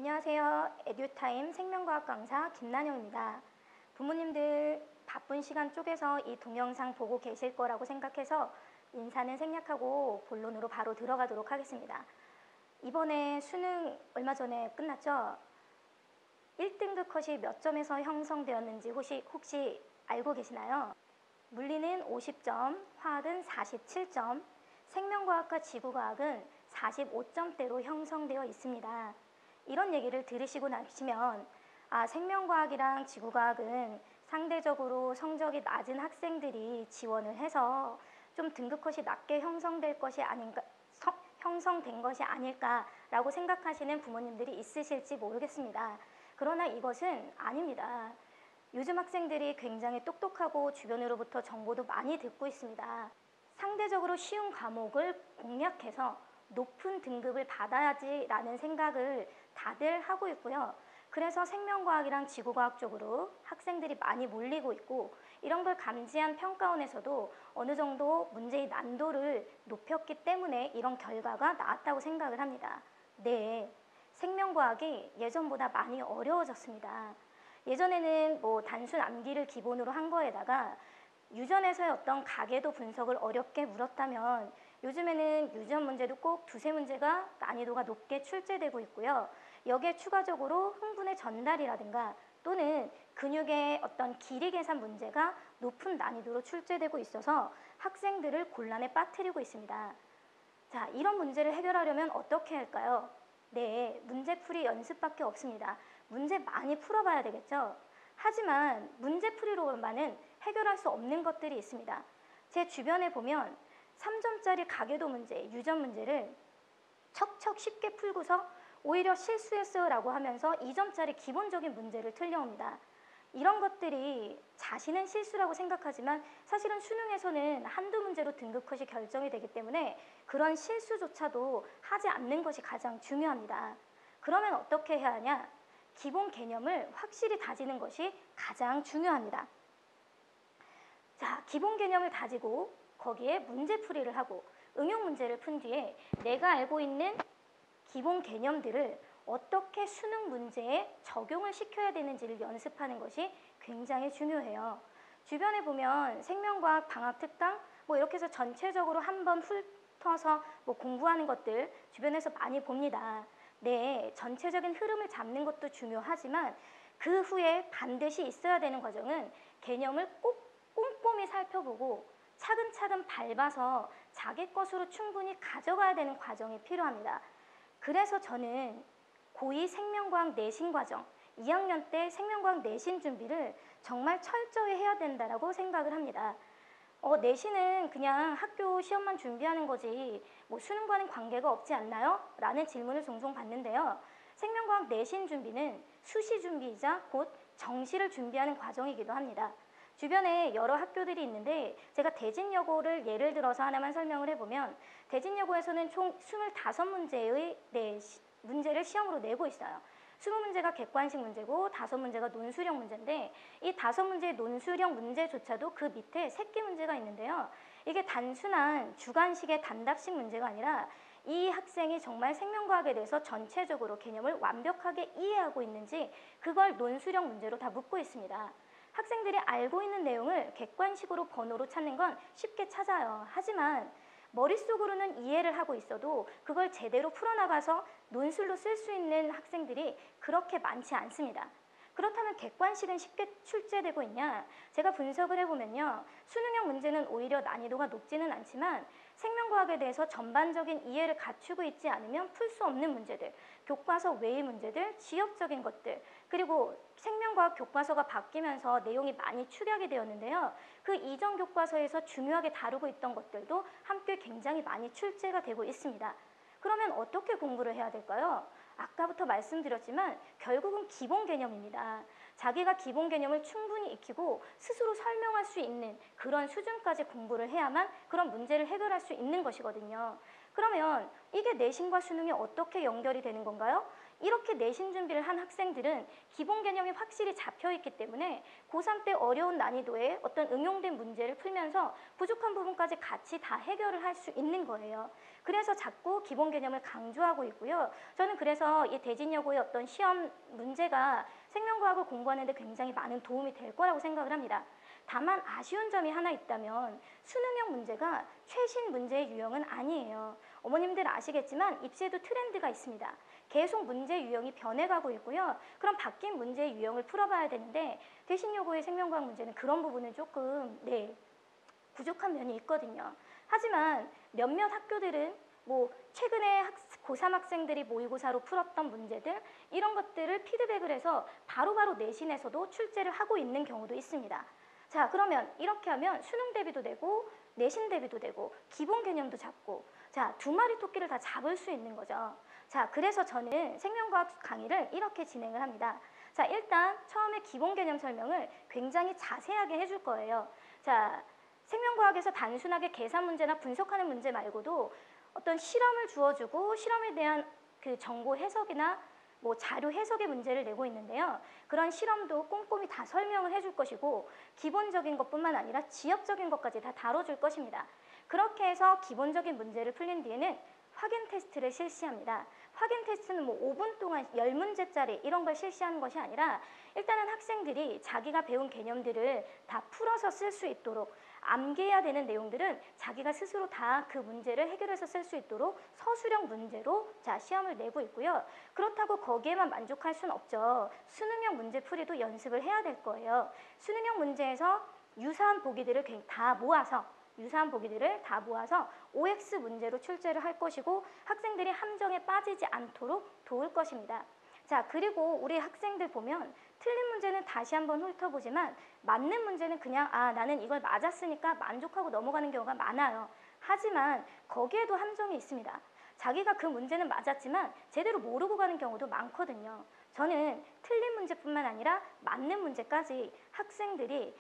안녕하세요. 에듀타임 생명과학 강사 김난영입니다. 부모님들 바쁜 시간 쪼개서 이 동영상 보고 계실 거라고 생각해서 인사는 생략하고 본론으로 바로 들어가도록 하겠습니다. 이번에 수능 얼마 전에 끝났죠? 1등급 컷이 몇 점에서 형성되었는지 혹시 알고 계시나요? 물리는 50점, 화학은 47점, 생명과학과 지구과학은 45점대로 형성되어 있습니다. 이런 얘기를 들으시고 나시면 생명과학이랑 지구과학은 상대적으로 성적이 낮은 학생들이 지원을 해서 좀 등급컷이 낮게 형성된 것이 아닐까라고 생각하시는 부모님들이 있으실지 모르겠습니다. 그러나 이것은 아닙니다. 요즘 학생들이 굉장히 똑똑하고 주변으로부터 정보도 많이 듣고 있습니다. 상대적으로 쉬운 과목을 공략해서 높은 등급을 받아야지라는 생각을 다들 하고 있고요. 그래서 생명과학이랑 지구과학 쪽으로 학생들이 많이 몰리고 있고, 이런 걸 감지한 평가원에서도 어느 정도 문제의 난도를 높였기 때문에 이런 결과가 나왔다고 생각을 합니다. 네, 생명과학이 예전보다 많이 어려워졌습니다. 예전에는 단순 암기를 기본으로 한 거에다가 유전에서의 어떤 가계도 분석을 어렵게 물었다면, 요즘에는 유전 문제도 꼭 두세 문제가 난이도가 높게 출제되고 있고요. 여기에 추가적으로 흥분의 전달이라든가 또는 근육의 어떤 길이 계산 문제가 높은 난이도로 출제되고 있어서 학생들을 곤란에 빠뜨리고 있습니다. 자, 이런 문제를 해결하려면 어떻게 할까요? 네, 문제풀이 연습밖에 없습니다. 문제 많이 풀어봐야 되겠죠? 하지만 문제풀이로만은 해결할 수 없는 것들이 있습니다. 제 주변에 보면 3점짜리 가계도 문제, 유전 문제를 척척 쉽게 풀고서 오히려 실수했어요 라고 하면서 2점짜리 기본적인 문제를 틀려옵니다. 이런 것들이 자신은 실수라고 생각하지만 사실은 수능에서는 한두 문제로 등급컷이 결정이 되기 때문에 그런 실수조차도 하지 않는 것이 가장 중요합니다. 그러면 어떻게 해야 하냐? 기본 개념을 확실히 다지는 것이 가장 중요합니다. 자, 기본 개념을 다지고 거기에 문제풀이를 하고 응용 문제를 푼 뒤에 내가 알고 있는 기본 개념들을 어떻게 수능 문제에 적용을 시켜야 되는지를 연습하는 것이 굉장히 중요해요. 주변에 보면 생명과학 방학 특강 이렇게 해서 전체적으로 한번 훑어서 공부하는 것들 주변에서 많이 봅니다. 네, 전체적인 흐름을 잡는 것도 중요하지만 그 후에 반드시 있어야 되는 과정은 개념을 꼭 꼼꼼히 살펴보고 차근차근 밟아서 자기 것으로 충분히 가져가야 되는 과정이 필요합니다. 그래서 저는 고2 생명과학 내신 과정, 2학년 때 생명과학 내신 준비를 정말 철저히 해야 된다고 생각을 합니다. 내신은 그냥 학교 시험만 준비하는 거지 수능과는 관계가 없지 않나요? 라는 질문을 종종 받는데요. 생명과학 내신 준비는 수시 준비이자 곧 정시를 준비하는 과정이기도 합니다. 주변에 여러 학교들이 있는데 제가 대진여고를 예를 들어서 하나만 설명을 해보면, 대진여고에서는 총 25문제의 문제를 시험으로 내고 있어요. 20문제가 객관식 문제고 5문제가 논술형 문제인데, 이 5문제의 논술형 문제조차도 그 밑에 새끼 문제가 있는데요. 이게 단순한 주관식의 단답식 문제가 아니라 이 학생이 정말 생명과학에 대해서 전체적으로 개념을 완벽하게 이해하고 있는지 그걸 논술형 문제로 다 묻고 있습니다. 학생들이 알고 있는 내용을 객관식으로 번호로 찾는 건 쉽게 찾아요. 하지만 머릿속으로는 이해를 하고 있어도 그걸 제대로 풀어나가서 논술로 쓸 수 있는 학생들이 그렇게 많지 않습니다. 그렇다면 객관식은 쉽게 출제되고 있냐? 제가 분석을 해보면요. 수능형 문제는 오히려 난이도가 높지는 않지만 생명과학에 대해서 전반적인 이해를 갖추고 있지 않으면 풀 수 없는 문제들, 교과서 외의 문제들, 지역적인 것들, 그리고 생명과학 교과서가 바뀌면서 내용이 많이 축약이 되었는데요. 그 이전 교과서에서 중요하게 다루고 있던 것들도 함께 굉장히 많이 출제가 되고 있습니다. 그러면 어떻게 공부를 해야 될까요? 아까부터 말씀드렸지만 결국은 기본 개념입니다. 자기가 기본 개념을 충분히 익히고 스스로 설명할 수 있는 그런 수준까지 공부를 해야만 그런 문제를 해결할 수 있는 것이거든요. 그러면 이게 내신과 수능이 어떻게 연결이 되는 건가요? 이렇게 내신 준비를 한 학생들은 기본 개념이 확실히 잡혀 있기 때문에 고3 때 어려운 난이도의 어떤 응용된 문제를 풀면서 부족한 부분까지 같이 다 해결을 할 수 있는 거예요. 그래서 자꾸 기본 개념을 강조하고 있고요. 저는 그래서 이 대진여고의 어떤 시험 문제가 생명과학을 공부하는데 굉장히 많은 도움이 될 거라고 생각을 합니다. 다만 아쉬운 점이 하나 있다면 수능형 문제가 최신 문제의 유형은 아니에요. 어머님들 아시겠지만 입시에도 트렌드가 있습니다. 계속 문제 유형이 변해가고 있고요. 그럼 바뀐 문제 유형을 풀어봐야 되는데 대신여고의 생명과학 문제는 그런 부분은 조금 부족한 면이 있거든요. 하지만 몇몇 학교들은 최근에 고3 학생들이 모의고사로 풀었던 문제들 이런 것들을 피드백을 해서 바로바로 내신에서도 출제를 하고 있는 경우도 있습니다. 자, 그러면 이렇게 하면 수능 대비도 되고 내신 대비도 되고 기본 개념도 잡고 자, 두 마리 토끼를 다 잡을 수 있는 거죠. 자, 그래서 저는 생명과학 강의를 이렇게 진행을 합니다. 자, 일단 처음에 기본 개념 설명을 굉장히 자세하게 해줄 거예요. 자, 생명과학에서 단순하게 계산 문제나 분석하는 문제 말고도 어떤 실험을 주어주고 실험에 대한 그 정보 해석이나 자료 해석의 문제를 내고 있는데요. 그런 실험도 꼼꼼히 다 설명을 해줄 것이고 기본적인 것뿐만 아니라 지역적인 것까지 다 다뤄줄 것입니다. 그렇게 해서 기본적인 문제를 풀린 뒤에는 확인 테스트를 실시합니다. 확인 테스트는 5분 동안 10문제짜리 이런 걸 실시하는 것이 아니라 일단은 학생들이 자기가 배운 개념들을 다 풀어서 쓸 수 있도록 암기해야 되는 내용들은 자기가 스스로 다 그 문제를 해결해서 쓸 수 있도록 서술형 문제로 시험을 내고 있고요. 그렇다고 거기에만 만족할 수는 없죠. 수능형 문제 풀이도 연습을 해야 될 거예요. 수능형 문제에서 유사한 보기들을 다 모아서 OX 문제로 출제를 할 것이고 학생들이 함정에 빠지지 않도록 도울 것입니다. 자, 그리고 우리 학생들 보면 틀린 문제는 다시 한번 훑어보지만 맞는 문제는 그냥 나는 이걸 맞았으니까 만족하고 넘어가는 경우가 많아요. 하지만 거기에도 함정이 있습니다. 자기가 그 문제는 맞았지만 제대로 모르고 가는 경우도 많거든요. 저는 틀린 문제뿐만 아니라 맞는 문제까지 학생들이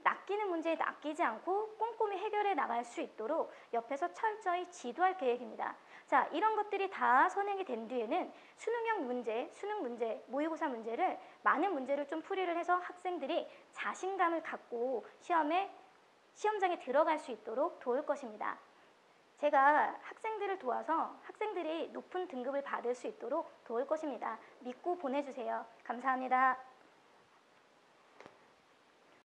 낚이는 문제에 낚이지 않고 꼼꼼히 해결해 나갈 수 있도록 옆에서 철저히 지도할 계획입니다. 자, 이런 것들이 다 선행이 된 뒤에는 수능형 문제, 수능 문제, 모의고사 문제를 많은 문제를 좀 풀이를 해서 학생들이 자신감을 갖고 시험장에 들어갈 수 있도록 도울 것입니다. 제가 학생들을 도와서 학생들이 높은 등급을 받을 수 있도록 도울 것입니다. 믿고 보내주세요. 감사합니다.